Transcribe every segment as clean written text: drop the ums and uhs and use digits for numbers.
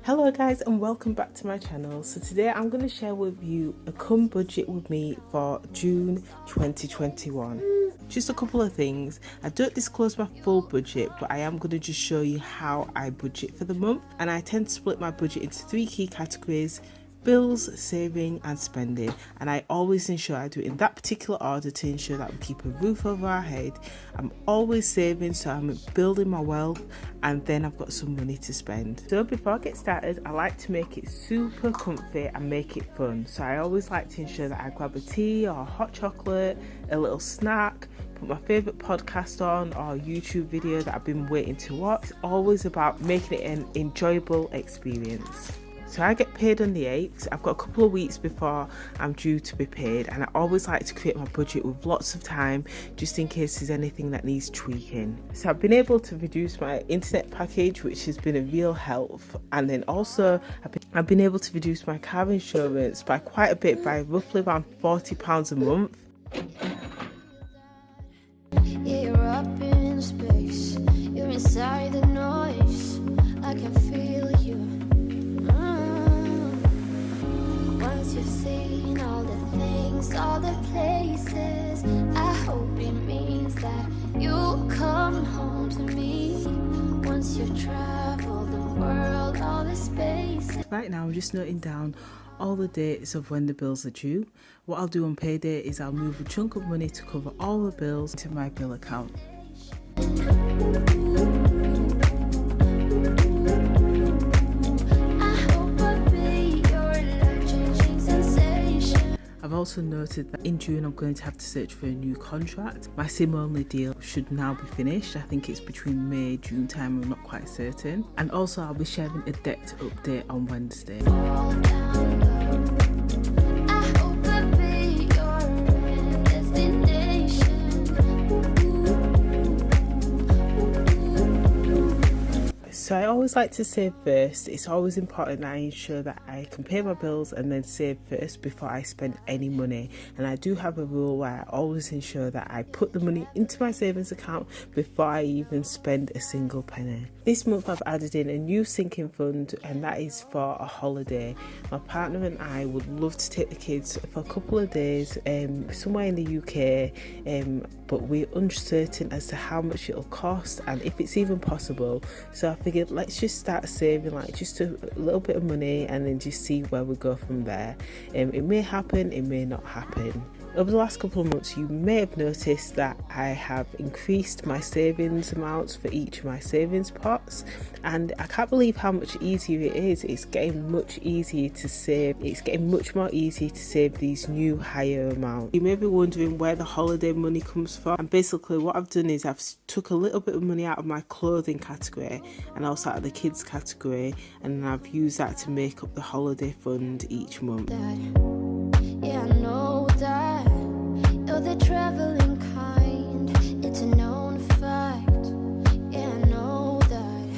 Hello guys and welcome back to my channel. So today I'm going to share with you a come budget with me for June 2021. Just a couple of things. I don't disclose my full budget, but I am going to just show you how I budget for the month, and I tend to split my budget into three key categories: bills, saving and spending, and I always ensure I do it in that particular order to ensure that we keep a roof over our head. I'm always saving, so I'm building my wealth, and then I've got some money to spend. So before I get started, I like to make it super comfy and make it fun. So I always like to ensure that I grab a tea or hot chocolate, a little snack, put my favourite podcast on or YouTube video that I've been waiting to watch. It's always about making it an enjoyable experience. So I get paid on the 8th. I've got a couple of weeks before I'm due to be paid, and I always like to create my budget with lots of time just in case there's anything that needs tweaking. So I've been able to reduce my internet package, which has been a real help, and then also I've been able to reduce my car insurance by quite a bit, by roughly around £40 a month. You're up in space, you're inside the noise, I can feel you. Once you've seen all the things, all the places, I hope it means that you'll come home to me. Once you've traveled the world, all the spaces. Right now I'm just noting down all the dates of when the bills are due. What I'll do on payday is I'll move a chunk of money to cover all the bills into my bill account. I've also noted that in June I'm going to have to search for a new contract. My SIM only deal should now be finished. I think it's between May, June time, I'm not quite certain. And also I'll be sharing a debt update on Wednesday. So I always like to save first. It's always important that I ensure that I can pay my bills and then save first before I spend any money. And I do have a rule where I always ensure that I put the money into my savings account before I even spend a single penny. This month I've added in a new sinking fund, and that is for a holiday. My partner and I would love to take the kids for a couple of days somewhere in the UK, but we're uncertain as to how much it'll cost and if it's even possible. So I figured let's just start saving, like just a little bit of money, and then just see where we go from there. It may happen, it may not happen. Over the last couple of months you may have noticed that I have increased my savings amounts for each of my savings pots, and I can't believe how much easier it is. It's getting much easier to save. It's getting much more easy to save these new higher amounts. You may be wondering where the holiday money comes from, and basically what I've done is I've took a little bit of money out of my clothing category and also out of the kids category, and I've used that to make up the holiday fund each month. Yeah, I know that you're the traveling kind. It's a known fact. Yeah, I know that.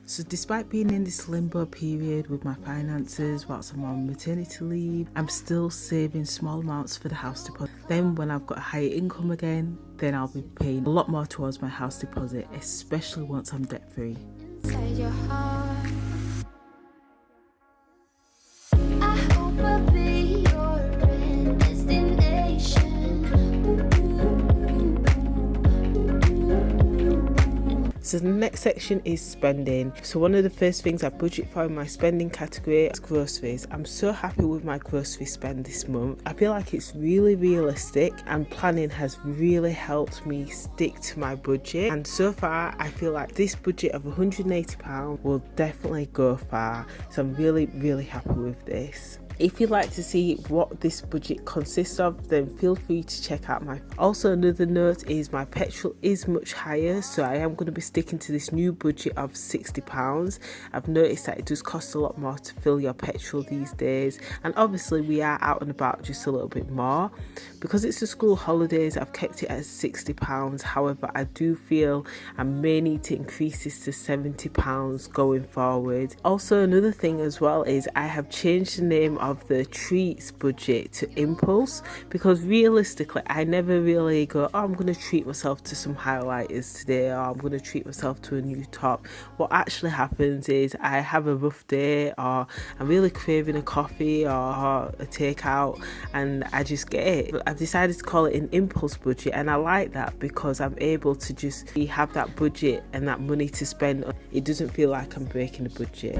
So despite being in this limbo period with my finances whilst I'm on maternity leave, I'm still saving small amounts for the house deposit. Then when I've got a higher income again, then I'll be paying a lot more towards my house deposit, especially once I'm debt free. Inside your heart. I hope I'll be your end destination. So the next section is spending. So one of the first things I budget for in my spending category is groceries. I'm so happy with my grocery spend this month. I feel like it's really realistic, and planning has really helped me stick to my budget. And so far I feel like this budget of £180 will definitely go far. So I'm really happy with this. If you'd like to see what this budget consists of, then feel free to check out my. Also, another note is my petrol is much higher, so I am going to be sticking to this new budget of £60. I've noticed that it does cost a lot more to fill your petrol these days, and obviously we are out and about just a little bit more. Because it's the school holidays, I've kept it at £60. However, I do feel I may need to increase this to £70 going forward. Also, another thing as well is I have changed the name of the treats budget to impulse, because realistically I never really go, oh, I'm going to treat myself to some highlighters today, or I'm going to treat myself to a new top. What actually happens is I have a rough day, or I'm really craving a coffee or a takeout, and I just get it. I've decided to call it an impulse budget, and I like that because I'm able to just have that budget and that money to spend. It doesn't feel like I'm breaking the budget.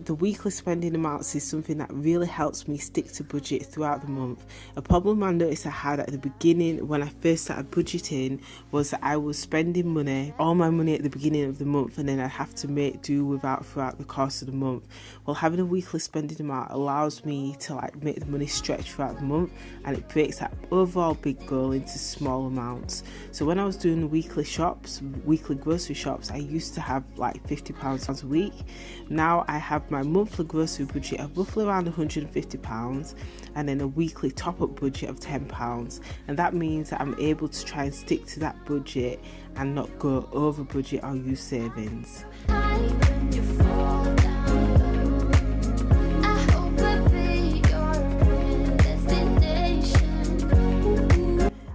The weekly spending amounts is something that really helps me stick to budget throughout the month. A problem I noticed I had at the beginning when I first started budgeting was that I was spending money, all my money at the beginning of the month, and then I'd have to make do without throughout the course of the month. Well, having a weekly spending amount allows me to make the money stretch throughout the month, and it breaks that overall big goal into small amounts. So when I was doing the weekly grocery shops, I used to have like £50 a week. Now I have my monthly grocery budget of roughly around £150, and then a weekly top-up budget of £10, and that means that I'm able to try and stick to that budget and not go over budget or use savings.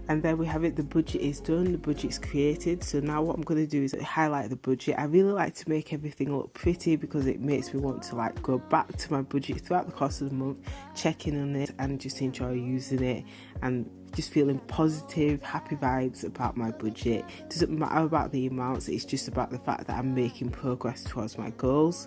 And there we have it, the budget is done, the budget's created. So now what I'm going to do is highlight the budget. I really like to make everything look pretty because it makes me want to go back to my budget throughout the course of the month, check in on it and just enjoy using it and just feeling positive, happy vibes about my budget. It doesn't matter about the amounts, it's just about the fact that I'm making progress towards my goals.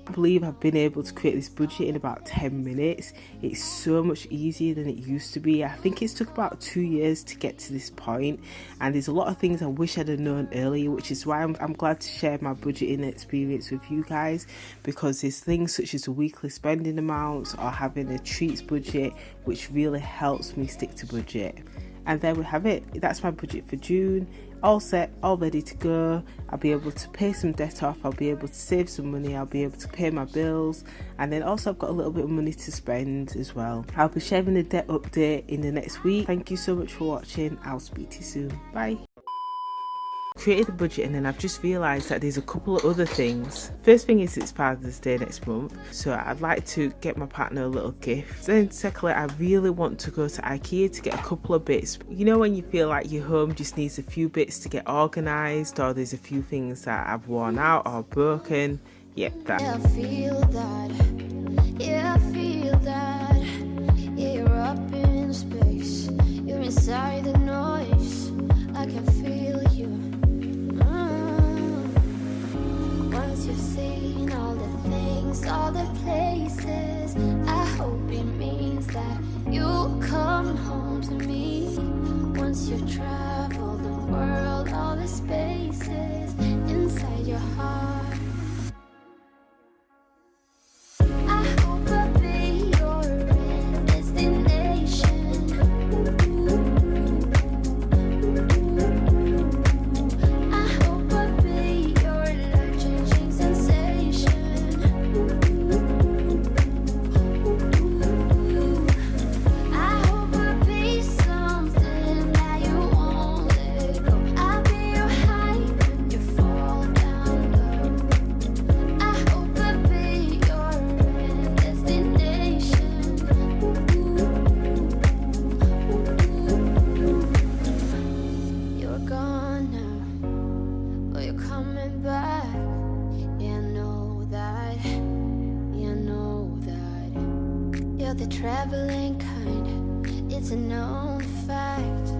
I believe I've been able to create this budget in about 10 minutes. It's so much easier than it used to be. I think it's took about 2 years to get to this point, and there's a lot of things I wish I'd have known earlier, which is why I'm glad to share my budgeting experience with you guys, because there's things such as the weekly spending amounts or having a treats budget which really helps me stick to budget. And there we have it. That's my budget for June. All set, all ready to go. I'll be able to pay some debt off, I'll be able to save some money, I'll be able to pay my bills, and then also I've got a little bit of money to spend as well. I'll be sharing the debt update in the next week. Thank you so much for watching. I'll speak to you soon. Bye. Created the budget, and then I've just realised that there's a couple of other things. First thing is it's Father's Day next month, so I'd like to get my partner a little gift. Then secondly, I really want to go to IKEA to get a couple of bits. You know when you feel like your home just needs a few bits to get organised, or there's a few things that I've worn out or broken. Yep, that. Yeah, I feel that. Yeah, I feel that. Yeah, you're up in space. You're inside the noise. I can feel you. Once you've seen all the things, all the places, I hope it means that you'll come home to me. Once you've traveled the world, all the spaces inside your heart. I hope I'll be your destination. I hope I'll be your life-changing sensation. I hope I'll be something that you won't let go. I'll be your high when you fall down low. I hope I'll be your destination. You're gone now, but you're coming back. Yeah, I know that. Yeah, I know that. You're the traveling kind. It's a known fact.